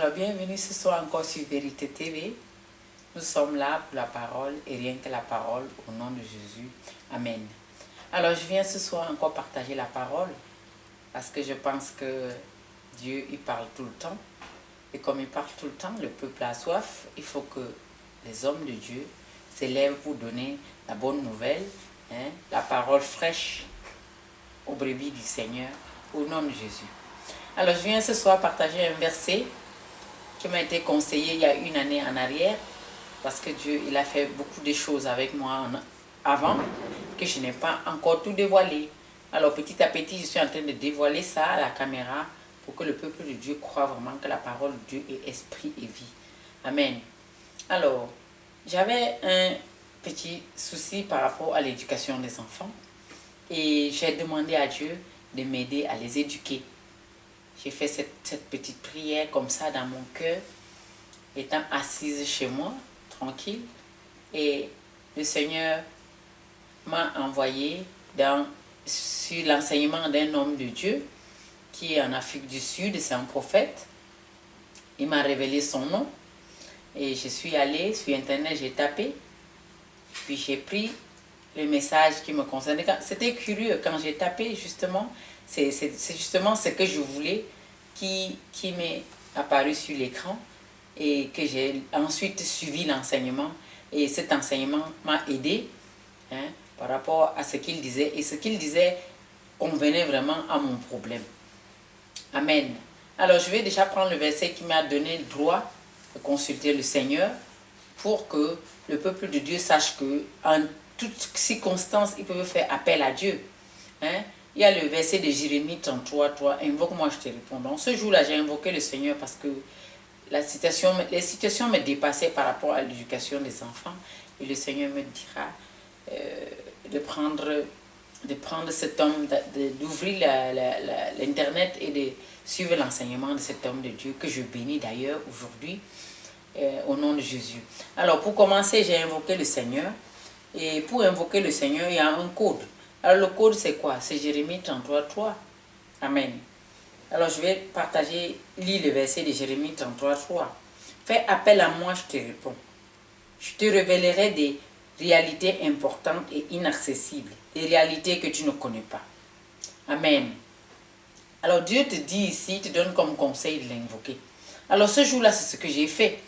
Alors, bienvenue ce soir encore sur Vérité TV. Nous sommes là pour la parole et rien que la parole au nom de Jésus. Amen. Alors, je viens ce soir encore partager la parole parce que je pense que Dieu, il parle tout le temps. Et comme il parle tout le temps, le peuple a soif. Il faut que les hommes de Dieu s'élèvent pour donner la bonne nouvelle, la parole fraîche aux brebis du Seigneur au nom de Jésus. Alors, je viens ce soir partager un verset qui m'a été conseillé il y a une année en arrière, parce que Dieu, il a fait beaucoup de choses avec moi avant, que je n'ai pas encore tout dévoilé. Alors petit à petit, je suis en train de dévoiler ça à la caméra, pour que le peuple de Dieu croit vraiment que la parole de Dieu est esprit et vie. Amen. Alors, j'avais un petit souci par rapport à l'éducation des enfants, et j'ai demandé à Dieu de m'aider à les éduquer. J'ai fait cette petite prière comme ça dans mon cœur, étant assise chez moi, tranquille. Et le Seigneur m'a envoyé sur l'enseignement d'un homme de Dieu qui est en Afrique du Sud, c'est un prophète. Il m'a révélé son nom. Et je suis allée sur Internet, j'ai tapé. Puis j'ai pris le message qui me concernait. C'était curieux, quand j'ai tapé justement, c'est justement ce que je voulais qui m'est apparu sur l'écran et que j'ai ensuite suivi l'enseignement. Et cet enseignement m'a aidé par rapport à ce qu'il disait. Et ce qu'il disait convenait vraiment à mon problème. Amen. Alors je vais déjà prendre le verset qui m'a donné le droit de consulter le Seigneur pour que le peuple de Dieu sache que en toutes circonstances, ils peuvent faire appel à Dieu. Il y a le verset de Jérémie 33, 3, invoque-moi, je te réponds. Donc ce jour-là, j'ai invoqué le Seigneur parce que les situations me dépassaient par rapport à l'éducation des enfants. Et le Seigneur me dira de prendre cet homme, d'ouvrir l'Internet et de suivre l'enseignement de cet homme de Dieu que je bénis d'ailleurs aujourd'hui au nom de Jésus. Alors pour commencer, j'ai invoqué le Seigneur. Et pour invoquer le Seigneur, il y a un code. Alors le code c'est quoi? C'est Jérémie 33, 3. Amen. Alors je vais lire le verset de Jérémie 33, 3. Fais appel à moi, je te réponds. Je te révélerai des réalités importantes et inaccessibles. Des réalités que tu ne connais pas. Amen. Alors Dieu te dit ici, te donne comme conseil de l'invoquer. Alors ce jour-là, c'est ce que j'ai fait.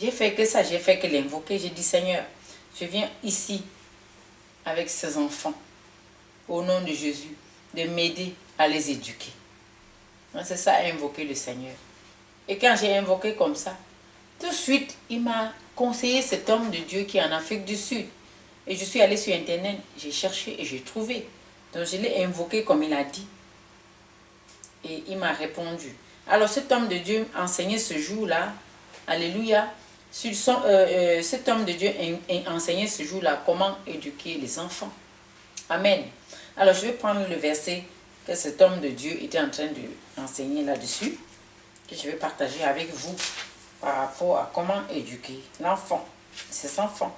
J'ai fait que ça, j'ai fait que l'invoquer. J'ai dit, Seigneur, je viens ici avec ces enfants, au nom de Jésus, de m'aider à les éduquer. C'est ça, invoquer le Seigneur. Et quand j'ai invoqué comme ça, tout de suite, il m'a conseillé cet homme de Dieu qui est en Afrique du Sud. Et je suis allée sur Internet, j'ai cherché et j'ai trouvé. Donc je l'ai invoqué comme il a dit. Et il m'a répondu. Alors cet homme de Dieu enseignait ce jour-là, alléluia, cet homme de Dieu enseignait ce jour-là comment éduquer les enfants. Amen. Alors je vais prendre le verset que cet homme de Dieu était en train d'enseigner là-dessus, que je vais partager avec vous par rapport à comment éduquer l'enfant, ses enfants.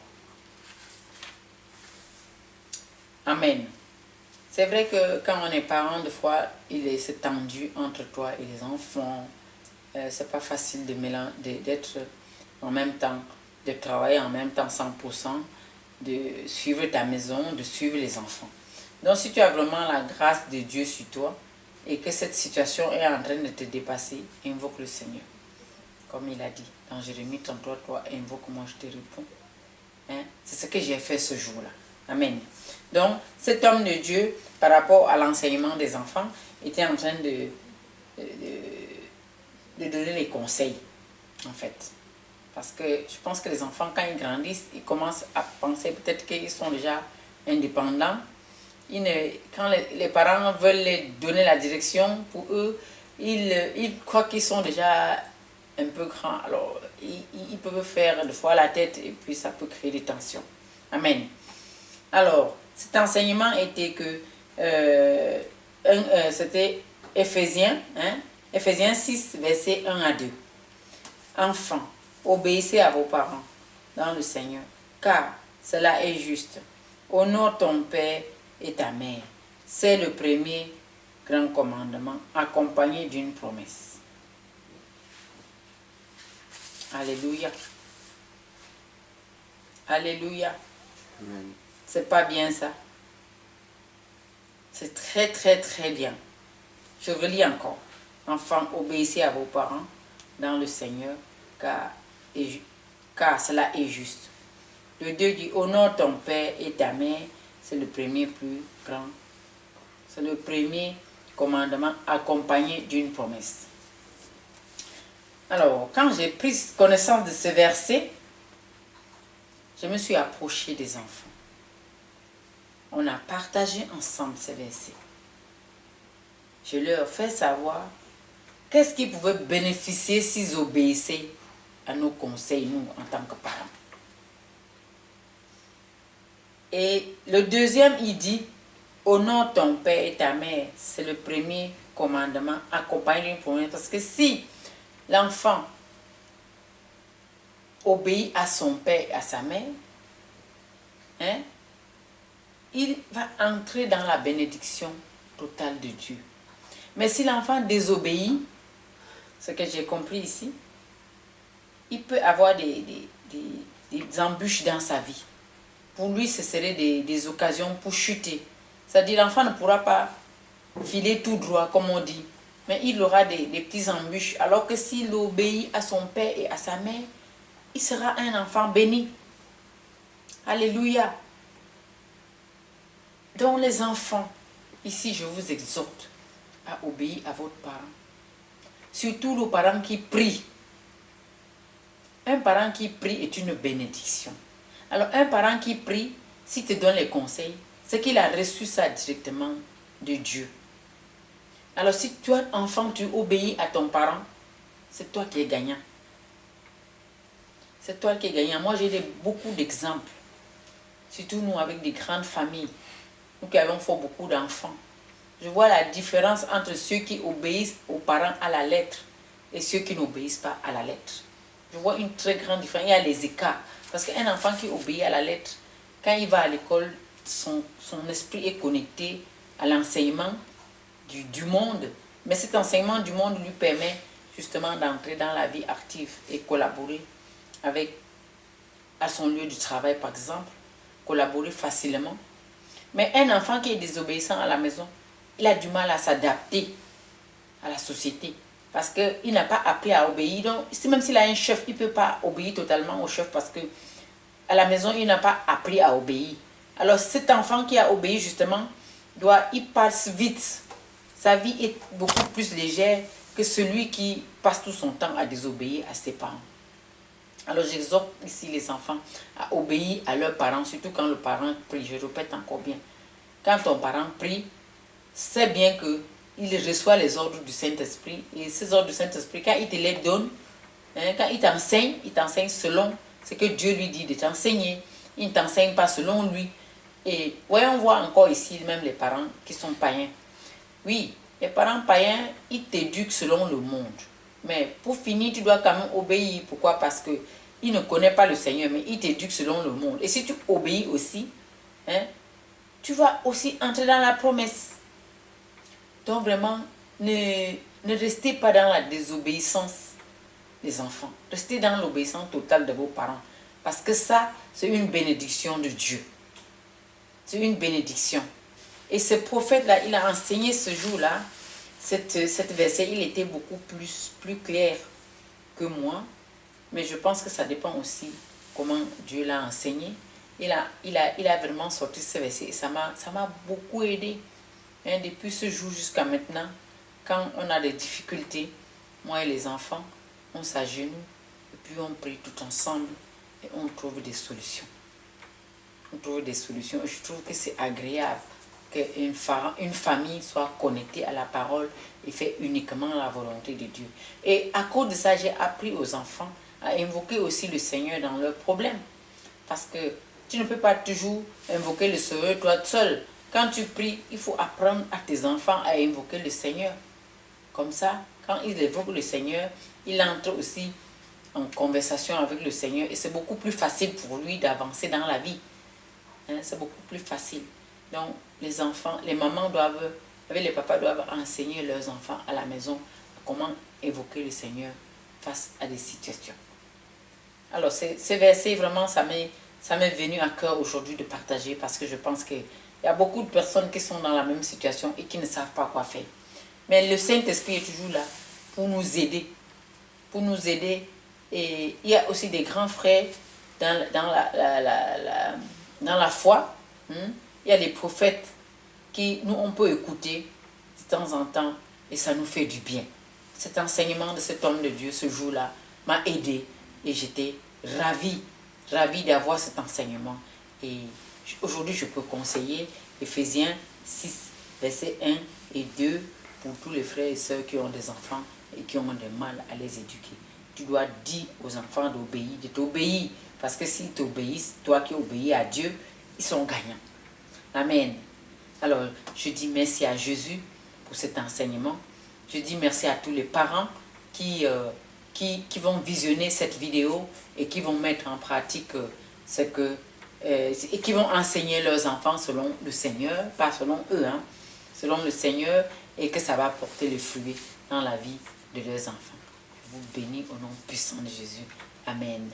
Amen. C'est vrai que quand on est parent, des fois, il est tendu entre toi et les enfants. C'est pas facile d'être en même temps, de travailler en même temps 100%, de suivre ta maison, de suivre les enfants. Donc si tu as vraiment la grâce de Dieu sur toi et que cette situation est en train de te dépasser, invoque le Seigneur. Comme il a dit dans Jérémie 33, 3, invoque-moi, je te réponds. C'est ce que j'ai fait ce jour-là. Amen. Donc cet homme de Dieu, par rapport à l'enseignement des enfants, était en train de donner les conseils, en fait. Parce que je pense que les enfants, quand ils grandissent, ils commencent à penser peut-être qu'ils sont déjà indépendants. Quand les parents veulent les donner la direction, pour eux, ils croient qu'ils sont déjà un peu grands. Alors, ils peuvent faire des fois la tête et puis ça peut créer des tensions. Amen. Alors, cet enseignement était que c'était Éphésiens 6, versets 1 à 2. Enfants, obéissez à vos parents dans le Seigneur, car cela est juste. Honore ton père et ta mère. C'est le premier grand commandement, accompagné d'une promesse. Alléluia. Alléluia. Amen. C'est pas bien ça. C'est très, très, très bien. Je relis encore. Enfants, obéissez à vos parents dans le Seigneur, car cela est juste. Le 2 dit, honore ton père et ta mère, c'est le premier plus grand. C'est le premier commandement accompagné d'une promesse. Alors, quand j'ai pris connaissance de ce verset, je me suis approchée des enfants. On a partagé ensemble ces versets. Je leur ai fait savoir qu'est-ce qu'ils pouvaient bénéficier s'ils obéissaient à nos conseils, nous, en tant que parents. Et le deuxième, il dit, honore ton père et ta mère. C'est le premier commandement, accompagné d'une promesse. Parce que si l'enfant obéit à son père et à sa mère, hein, il va entrer dans la bénédiction totale de Dieu. Mais si l'enfant désobéit, ce que j'ai compris ici, il peut avoir des embûches dans sa vie. Pour lui, ce serait des occasions pour chuter. C'est-à-dire l'enfant ne pourra pas filer tout droit, comme on dit, mais il aura des petites embûches. Alors que s'il obéit à son père et à sa mère, il sera un enfant béni. Alléluia. Donc les enfants, ici je vous exhorte à obéir à votre parent. Surtout le parent qui prie. Un parent qui prie est une bénédiction. Alors un parent qui prie, s'il te donne les conseils, c'est qu'il a reçu ça directement de Dieu. Alors si toi, enfant, tu obéis à ton parent, c'est toi qui es gagnant. C'est toi qui es gagnant. Moi, j'ai beaucoup d'exemples. Surtout nous, avec des grandes familles. Nous qui avons fait beaucoup d'enfants. Je vois la différence entre ceux qui obéissent aux parents à la lettre et ceux qui n'obéissent pas à la lettre. Je vois une très grande différence. Il y a les écarts. Parce qu'un enfant qui obéit à la lettre, quand il va à l'école, son esprit est connecté à l'enseignement du monde. Mais cet enseignement du monde lui permet justement d'entrer dans la vie active et collaborer à son lieu de travail, par exemple. Collaborer facilement. Mais un enfant qui est désobéissant à la maison, il a du mal à s'adapter à la société. Parce qu'il n'a pas appris à obéir. Donc, même s'il a un chef, il ne peut pas obéir totalement au chef parce que à la maison, il n'a pas appris à obéir. Alors, cet enfant qui a obéi, justement, il passe vite. Sa vie est beaucoup plus légère que celui qui passe tout son temps à désobéir à ses parents. Alors, j'exhorte ici les enfants à obéir à leurs parents, surtout quand le parent prie. Je répète encore bien. Quand ton parent prie, c'est bien qu'il reçoit les ordres du Saint-Esprit. Et ces ordres du Saint-Esprit, quand il te les donne, quand il t'enseigne selon ce que Dieu lui dit de t'enseigner. Il ne t'enseigne pas selon lui. Et voyons voir encore ici même les parents qui sont païens. Oui, les parents païens, ils t'éduquent selon le monde. Mais pour finir, tu dois quand même obéir. Pourquoi? Parce qu'ils ne connaissent pas le Seigneur, mais ils t'éduquent selon le monde. Et si tu obéis aussi, tu vas aussi entrer dans la promesse. Donc vraiment, ne restez pas dans la désobéissance, les enfants. Restez dans l'obéissance totale de vos parents. Parce que ça, c'est une bénédiction de Dieu. C'est une bénédiction. Et ce prophète-là, il a enseigné ce jour-là, cette verset, il était beaucoup plus clair que moi. Mais je pense que ça dépend aussi comment Dieu l'a enseigné. Il a vraiment sorti ce verset et ça m'a beaucoup aidé. Depuis ce jour jusqu'à maintenant, quand on a des difficultés, moi et les enfants, on s'agenouille et puis on prie tout ensemble et on trouve des solutions. On trouve des solutions. Je trouve que c'est agréable qu'une famille soit connectée à la parole et fait uniquement la volonté de Dieu. Et à cause de ça, j'ai appris aux enfants à invoquer aussi le Seigneur dans leurs problèmes. Parce que tu ne peux pas toujours invoquer le Seigneur toi seul. Quand tu pries, il faut apprendre à tes enfants à invoquer le Seigneur. Comme ça, quand ils évoquent le Seigneur, il entre aussi en conversation avec le Seigneur et c'est beaucoup plus facile pour lui d'avancer dans la vie. C'est beaucoup plus facile. Donc, les enfants, les mamans avec les papas doivent enseigner leurs enfants à la maison comment évoquer le Seigneur face à des situations. Alors, ces versets, vraiment, ça m'est venu à cœur aujourd'hui de partager parce que je pense qu'il y a beaucoup de personnes qui sont dans la même situation et qui ne savent pas quoi faire. Mais le Saint-Esprit est toujours là pour nous aider. Pour nous aider. Et il y a aussi des grands frères dans la foi. Il y a des prophètes qui, nous, on peut écouter de temps en temps et ça nous fait du bien. Cet enseignement de cet homme de Dieu ce jour-là m'a aidé et j'étais ravie d'avoir cet enseignement. Et aujourd'hui, je peux conseiller Éphésiens 6, versets 1 et 2 pour tous les frères et sœurs qui ont des enfants et qui ont du mal à les éduquer. Tu dois dire aux enfants d'obéir, de t'obéir. Parce que s'ils t'obéissent, toi qui obéis à Dieu, ils sont gagnants. Amen. Alors, je dis merci à Jésus pour cet enseignement. Je dis merci à tous les parents qui vont visionner cette vidéo et qui vont mettre en pratique ce que... et qui vont enseigner leurs enfants selon le Seigneur, pas selon eux, selon le Seigneur, et que ça va porter le fruit dans la vie de leurs enfants. Je vous bénis au nom puissant de Jésus. Amen.